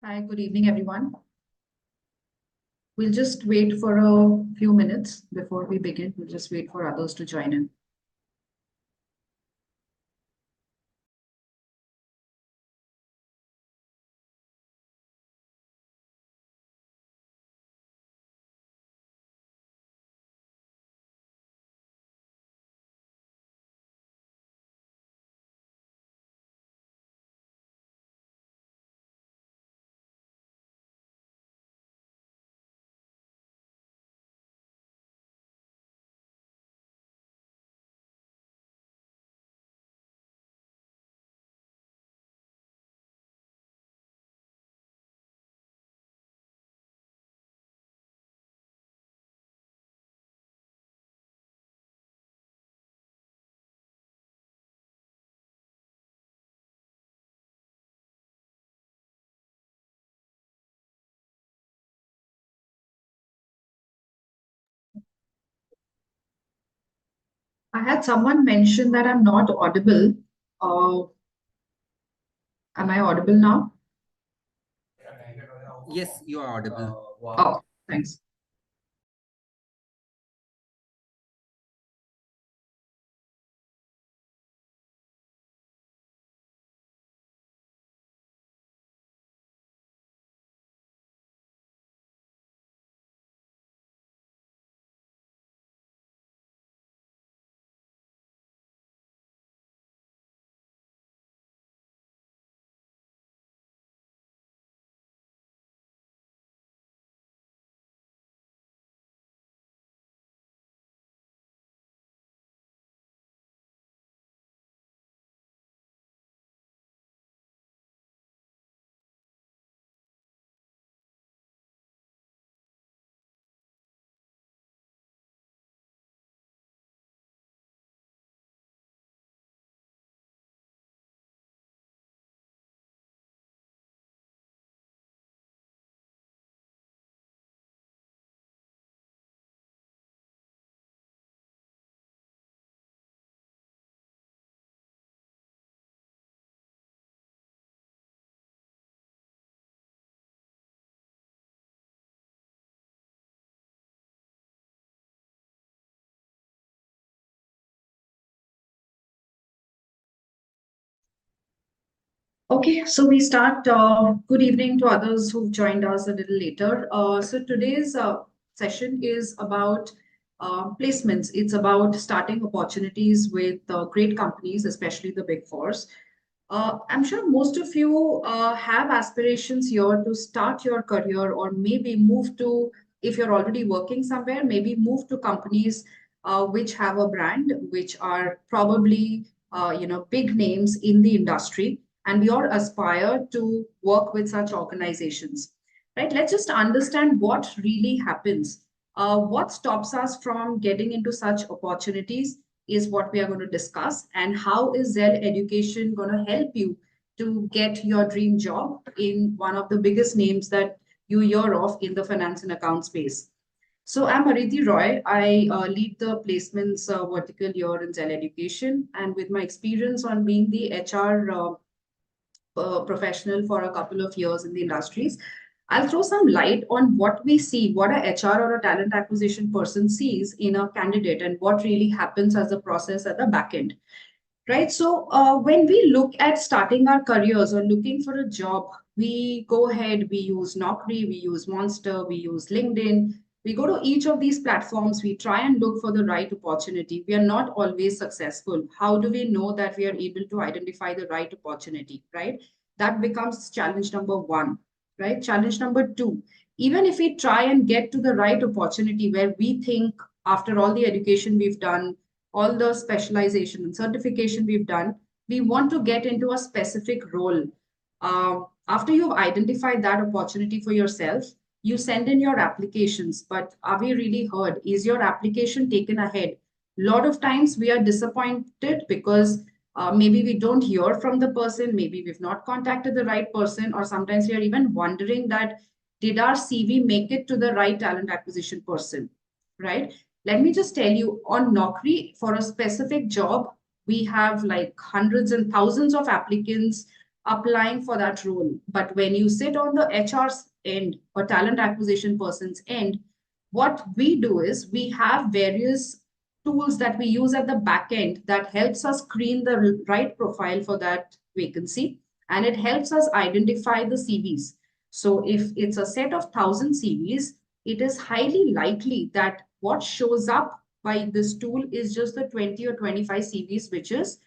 Hi, good evening, everyone. We'll just wait for a few minutes before we begin. We'll just wait for others to join in. I had someone mention that I'm not audible. Uh, am I audible now? Yes, you are audible. Oh, thanks. Okay, so we start. Good evening to others who've joined us a little later. So today's session is about placements. It's about starting opportunities with great companies, especially the big fours. I'm sure most of you have aspirations here to start your career or maybe move to, if you're already working somewhere, maybe move to companies which have a brand, which are probably big names in the industry, and we all aspire to work with such organizations. Right? Let's just understand what really happens. What stops us from getting into such opportunities is what we are going to discuss, and how is Zell Education going to help you to get your dream job in one of the biggest names that you hear of in the finance and account space. So I'm Ariti Roy. I lead the placements vertical here in Zell Education, and with my experience on being the HR professional for a couple of years in the industries, I'll throw some light on what we see, what a HR or a talent acquisition person sees in a candidate, and what really happens as a process at the back end. Right. So when we look at starting our careers or looking for a job, we go ahead, we use Naukri, we use Monster, we use LinkedIn. We go to each of these platforms, we try and look for the right opportunity. We are not always successful. How do we know that we are able to identify the right opportunity, right? That becomes challenge number one, right? Challenge number two, even if we try and get to the right opportunity where we think after all the education we've done, all the specialization and certification we've done, we want to get into a specific role. After you've identified that opportunity for yourself, you send in your applications. But are we really heard? Is your application taken ahead? A lot of times we are disappointed because maybe we don't hear from the person, maybe we've not contacted the right person, or sometimes we are even wondering that did our CV make it to the right talent acquisition person, right? Let me just tell you, on Naukri, for a specific job, we have like hundreds and thousands of applicants applying for that role. But when you sit on the HR's end or talent acquisition person's end, what we do is we have various tools that we use at the back end that helps us screen the right profile for that vacancy, and it helps us identify the CVs. So if it's a set of 1,000 CVs, it is highly likely that what shows up by this tool is just the 20 or 25 CVs, which is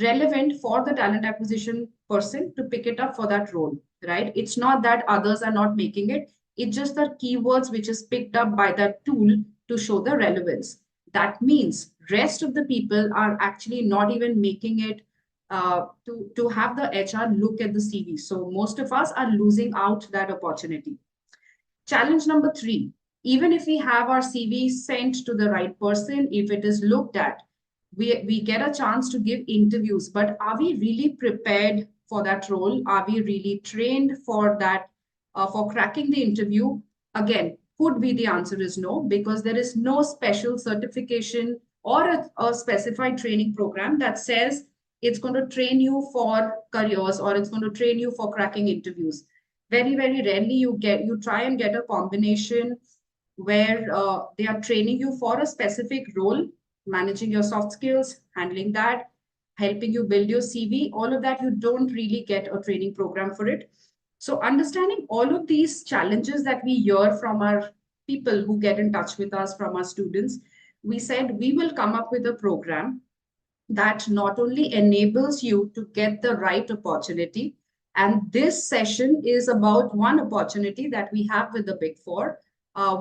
relevant for the talent acquisition person to pick it up for that role, right? It's not that others are not making it. It's just the keywords which is picked up by that tool to show the relevance. That means rest of the people are actually not even making it to have the HR look at the CV. So most of us are losing out that opportunity. Challenge number 3, even if we have our CV sent to the right person, if it is looked at, we get a chance to give interviews, but are we really prepared for that role? Are we really trained for that, for cracking the interview? Again, could be the answer is no, because there is no special certification or a specified training program that says it's going to train you for careers or it's going to train you for cracking interviews. Very, very rarely you try and get a combination where they are training you for a specific role, managing your soft skills, handling that, helping you build your CV, all of that, you don't really get a training program for it. So understanding all of these challenges that we hear from our people who get in touch with us, from our students, we said we will come up with a program that not only enables you to get the right opportunity, and this session is about one opportunity that we have with the Big Four,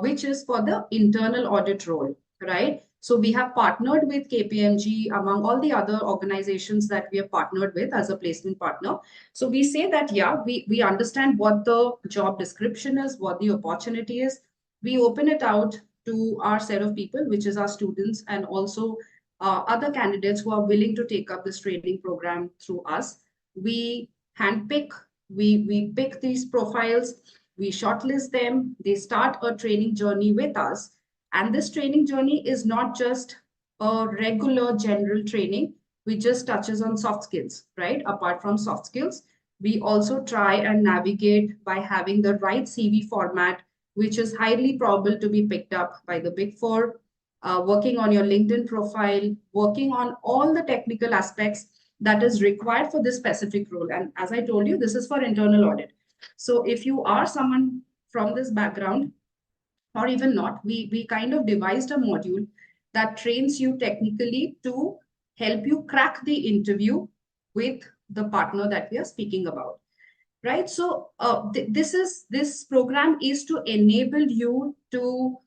which is for the internal audit role, right? So we have partnered with KPMG among all the other organizations that we have partnered with as a placement partner. So we say that, yeah, we understand what the job description is, what the opportunity is. We open it out to our set of people, which is our students, and also other candidates who are willing to take up this training program through us. We handpick, we pick these profiles, we shortlist them, they start a training journey with us. And this training journey is not just a regular general training, which just touches on soft skills, right? Apart from soft skills, we also try and navigate by having the right CV format, which is highly probable to be picked up by the Big Four, working on your LinkedIn profile, working on all the technical aspects that is required for this specific role. And as I told you, this is for internal audit. So if you are someone from this background, or even not, we kind of devised a module that trains you technically to help you crack the interview with the partner that we are speaking about, right? So this program is to enable you to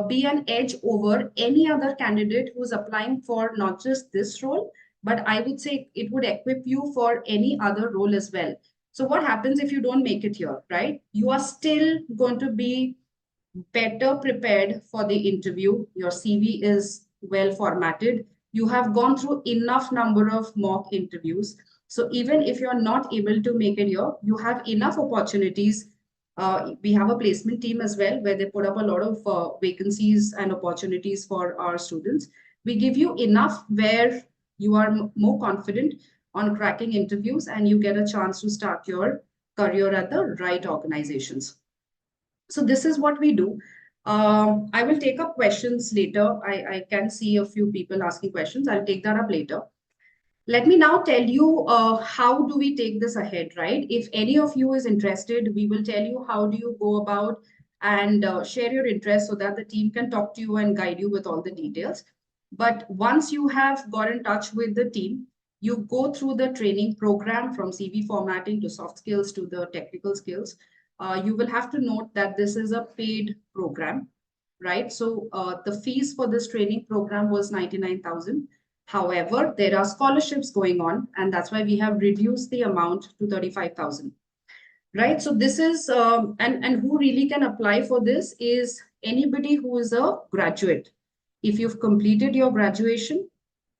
be an edge over any other candidate who's applying for not just this role, but I would say it would equip you for any other role as well. So what happens if you don't make it here, right? You are still going to be better prepared for the interview. Your CV is well formatted. You have gone through enough number of mock interviews. So even if you're not able to make it here, you have enough opportunities. We have a placement team as well, where they put up a lot of vacancies and opportunities for our students. We give you enough where you are more confident on cracking interviews and you get a chance to start your career at the right organizations. So this is what we do. I will take up questions later. I can see a few people asking questions. I'll take that up later. Let me now tell you how do we take this ahead, right? If any of you is interested, we will tell you how do you go about and share your interest so that the team can talk to you and guide you with all the details. But once you have got in touch with the team, you go through the training program from CV formatting to soft skills to the technical skills. You will have to note that this is a paid program, right? So the fees for this training program was 99,000. However, there are scholarships going on, and that's why we have reduced the amount to 35,000. Right. So this is and who really can apply for this is anybody who is a graduate. If you've completed your graduation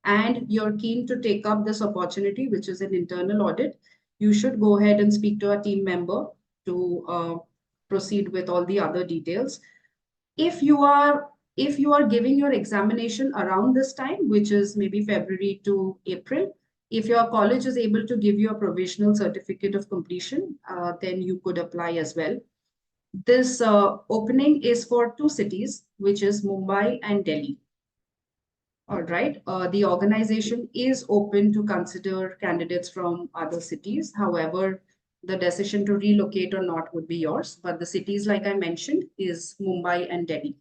and you're keen to take up this opportunity, which is an internal audit, you should go ahead and speak to a team member to proceed with all the other details. If you are giving your examination around this time, which is maybe February to April, If your college is able to give you a provisional certificate of completion, then you could apply as well. This opening is for two cities, which is Mumbai and Delhi. All right. The organization is open to consider candidates from other cities. However, the decision to relocate or not would be yours. But the cities, like I mentioned, is Mumbai and Delhi.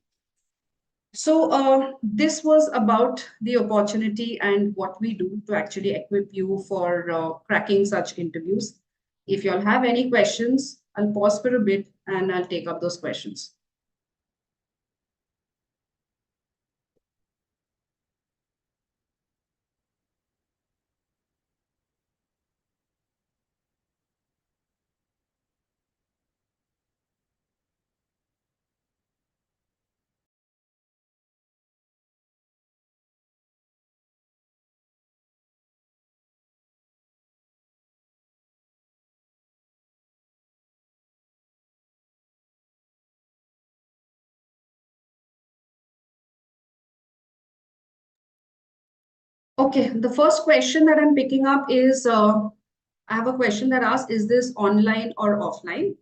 So this was about the opportunity and what we do to actually equip you for cracking such interviews. If you all have any questions, I'll pause for a bit and I'll take up those questions. Okay, the first question that I'm picking up is I have a question that asks, is this online or offline?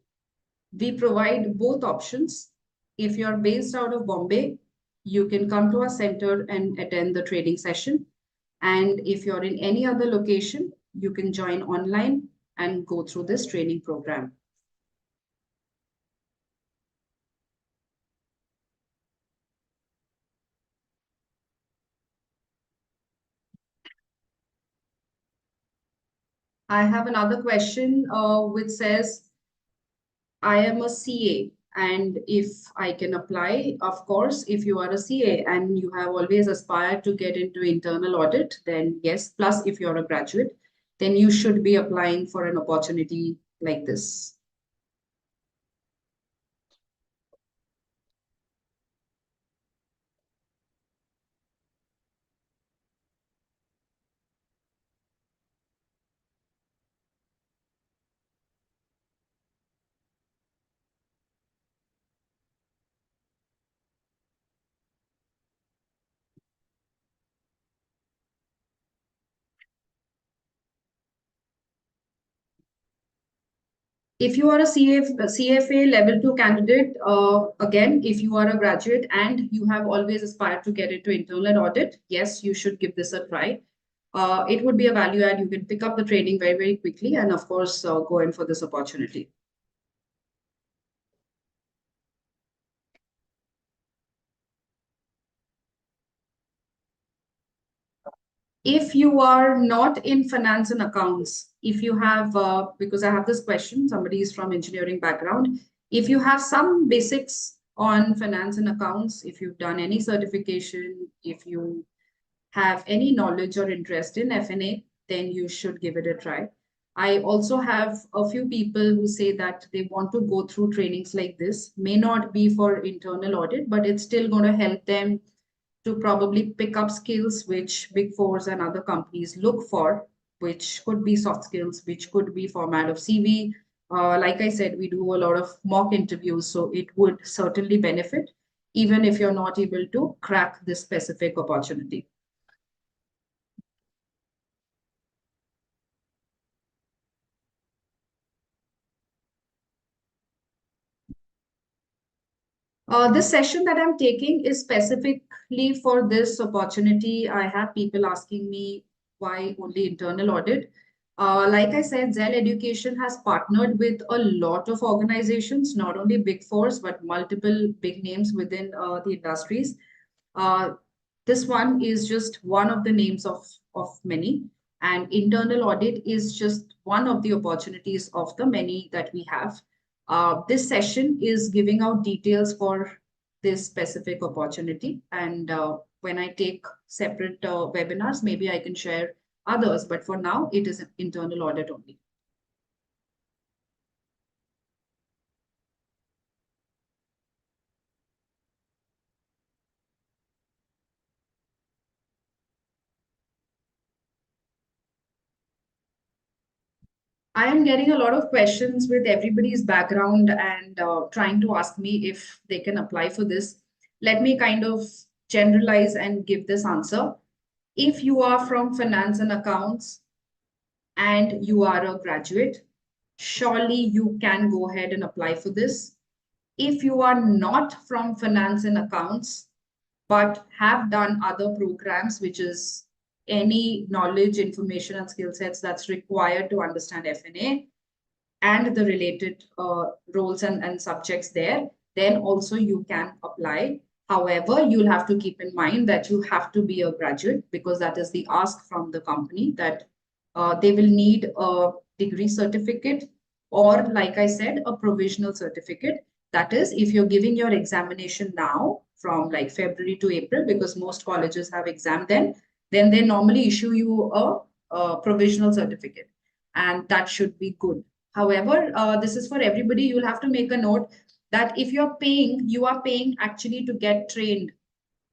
We provide both options. If you're based out of Bombay, you can come to our center and attend the training session. And if you're in any other location, you can join online and go through this training program. I have another question which says, I am a CA, and if I can apply, of course, if you are a CA and you have always aspired to get into internal audit, then yes, plus if you're a graduate, then you should be applying for an opportunity like this. If you are a CFA level 2 candidate, again, if you are a graduate and you have always aspired to get into internal audit, yes, you should give this a try. It would be a value add. You can pick up the training very, very quickly and, of course, go in for this opportunity. If you are not in finance and accounts, if you have, because I have this question, somebody is from engineering background, if you have some basics on finance and accounts, if you've done any certification, if you have any knowledge or interest in F&A, then you should give it a try. I also have a few people who say that they want to go through trainings like this, may not be for internal audit, but it's still going to help them to probably pick up skills which Big Fours and other companies look for, which could be soft skills, which could be format of CV. Like I said, we do a lot of mock interviews, so it would certainly benefit, even if you're not able to crack this specific opportunity. This session that I'm taking is specifically for this opportunity. I have people asking me why only internal audit. Like I said, Zell Education has partnered with a lot of organizations, not only Big Fours, but multiple big names within the industries. Uh, this one is just one of the names of many, and internal audit is just one of the opportunities of the many that we have. This session is giving out details for this specific opportunity. And when I take separate webinars, maybe I can share others. But for now, it is an internal audit only. I am getting a lot of questions with everybody's background and trying to ask me if they can apply for this. Let me kind of generalize and give this answer. If you are from finance and accounts, and you are a graduate, surely you can go ahead and apply for this. If you are not from finance and accounts, but have done other programs, which is any knowledge, information, and skill sets that's required to understand F&A and the related roles and subjects there, then also you can apply. However, you'll have to keep in mind that you have to be a graduate because that is the ask from the company that they will need a degree certificate or, like I said, a provisional certificate. That is, if you're giving your examination now from like February to April, because most colleges have exam then they normally issue you a provisional certificate, and that should be good. However, this is for everybody. You'll have to make a note that if you're paying, you are paying actually to get trained,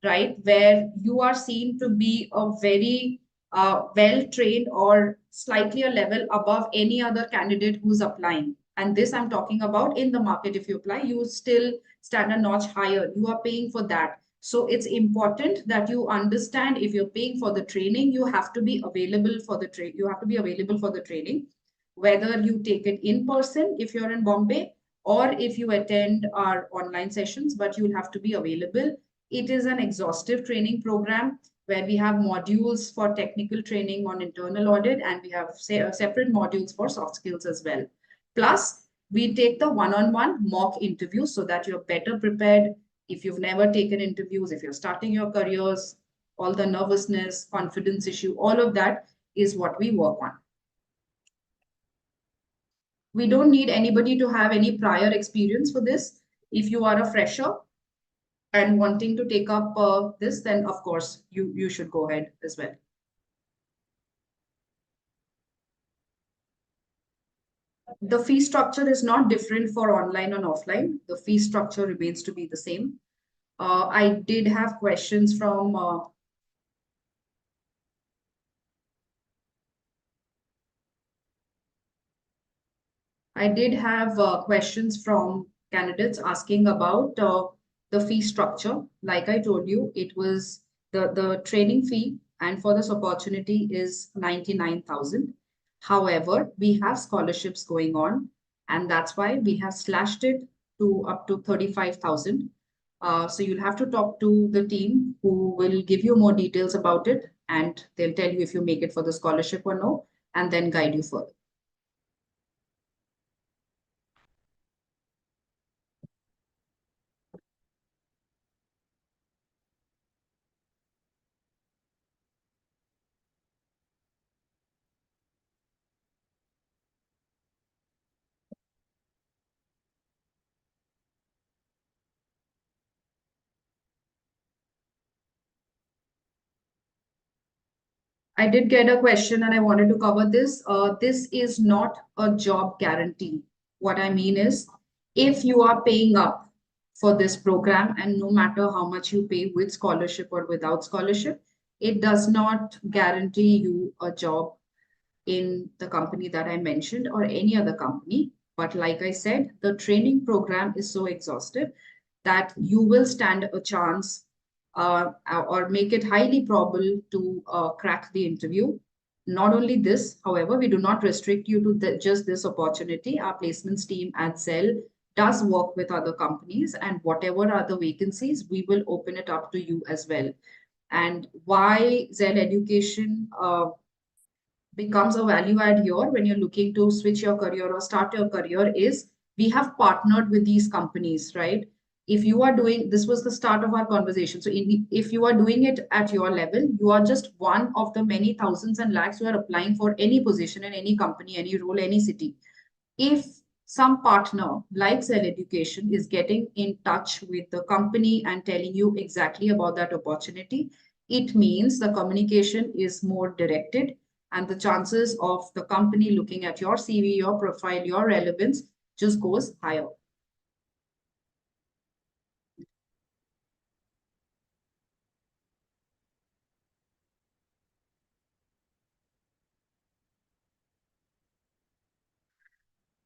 right? Where you are seen to be a very well trained or slightly a level above any other candidate who's applying. And this I'm talking about in the market. If you apply, you still stand a notch higher. You are paying for that. So it's important that you understand if you're paying for the training, you have to be available for the train. You have to be available for the training, whether you take it in person if you're in Bombay or if you attend our online sessions, but you'll have to be available. It is an exhaustive training program where we have modules for technical training on internal audit, and we have separate modules for soft skills as well. Plus, we take the one-on-one mock interviews so that you're better prepared if you've never taken interviews, if you're starting your careers, all the nervousness, confidence issue, all of that is what we work on. We don't need anybody to have any prior experience for this. If you are a fresher and wanting to take up this, then of course you should go ahead as well. The fee structure is not different for online and offline. The fee structure remains to be the same. I did have questions from questions from candidates asking about the fee structure. Like I told you, it was the training fee and for this opportunity is 99,000. However, we have scholarships going on, and that's why we have slashed it to up to 35,000. So you'll have to talk to the team who will give you more details about it, and they'll tell you if you make it for the scholarship or no, and then guide you further. I did get a question and I wanted to cover this. This is not a job guarantee. What I mean is, if you are paying up for this program, and no matter how much you pay with scholarship or without scholarship, it does not guarantee you a job in the company that I mentioned or any other company. But like I said, the training program is so exhaustive that you will stand a chance or make it highly probable to crack the interview. Not only this, however, we do not restrict you to just this opportunity. Our placements team at Zell does work with other companies, and whatever are the vacancies, we will open it up to you as well. And why Zell Education becomes a value add here when you're looking to switch your career or start your career is we have partnered with these companies, right? If you are doing, this was the start of our conversation. So if you are doing it at your level, you are just one of the many thousands and lakhs who are applying for any position in any company, any role, any city. If some partner like Zell Education is getting in touch with the company and telling you exactly about that opportunity, it means the communication is more directed and the chances of the company looking at your CV, your profile, your relevance just goes higher.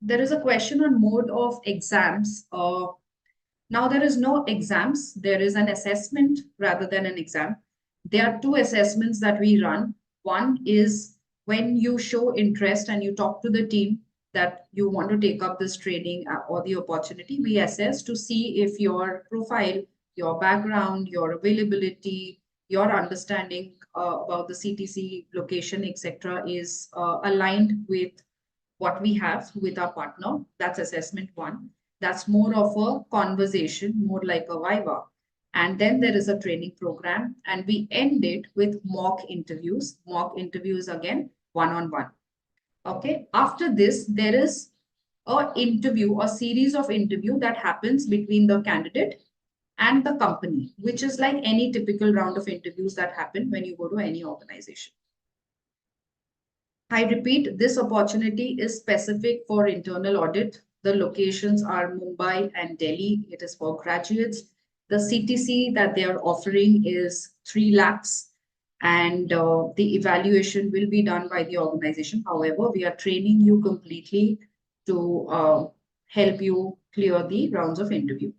There is a question on mode of exams. Now there is no exams. There is an assessment rather than an exam. There are two assessments that we run. One is when you show interest and you talk to the team that you want to take up this training or the opportunity, we assess to see if your profile, your background, your availability, your understanding about the CTC location, etc., is aligned with what we have with our partner. That's assessment one. That's more of a conversation, more like a viva. And then there is a training program, and we end it with mock interviews. Mock interviews again, one-on-one. Okay. After this, there is a interview, a series of interview that happens between the candidate and the company, which is like any typical round of interviews that happen when you go to any organization. I repeat, this opportunity is specific for internal audit. The locations are Mumbai and Delhi. It is for graduates. The CTC that they are offering is 3 lakhs, and the evaluation will be done by the organization. However, we are training you completely to help you clear the rounds of interview.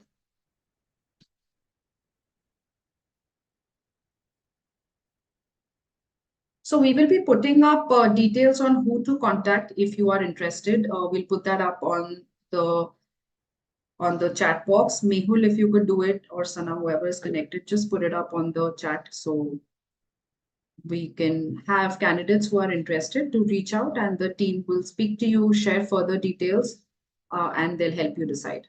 So we will be putting up details on who to contact if you are interested. We'll put that up on the chat box. Mehul, if you could do it, or Sana, whoever is connected, just put it up on the chat so we can have candidates who are interested to reach out, and the team will speak to you, share further details, and they'll help you decide.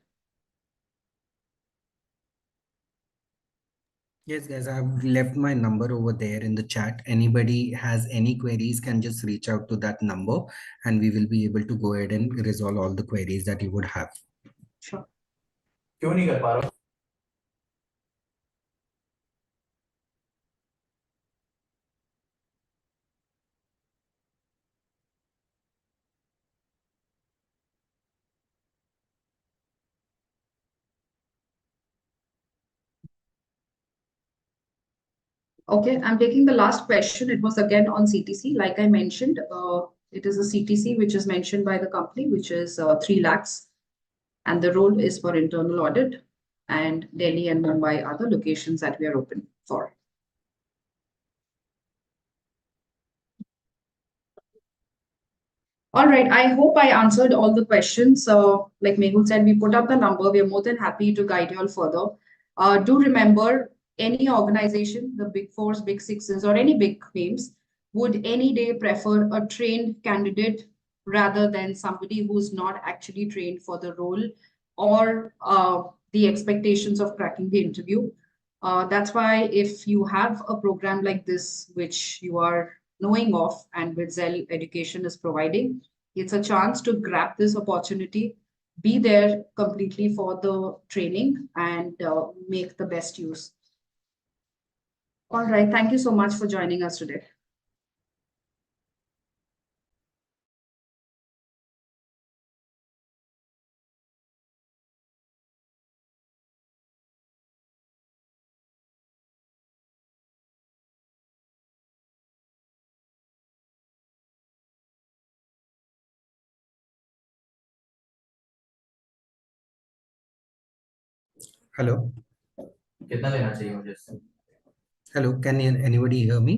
Yes, guys, I've left my number over there in the chat. Anybody has any queries can just reach out to that number, and we will be able to go ahead and resolve all the queries that you would have. Sure. क्यों नहीं कर पा रहा? Okay, I'm taking the last question. It was again on CTC. Like I mentioned, it is a CTC which is mentioned by the company, which is 3 lakhs. And the role is for internal audit, and Delhi and Mumbai are the locations that we are open for. All right, I hope I answered all the questions. Like Mehul said, we put up the number. We are more than happy to guide you all further. Do remember, any organization, the big fours, big sixes, or any big names, would any day prefer a trained candidate rather than somebody who's not actually trained for the role or the expectations of cracking the interview. That's why if you have a program like this, which you are knowing of and with Zell Education is providing, it's a chance to grab this opportunity, be there completely for the training, and make the best use. All right. Thank you so much for joining us today. Hello. कितना लेना चाहिए मुझे इससे? Hello, can anybody hear me?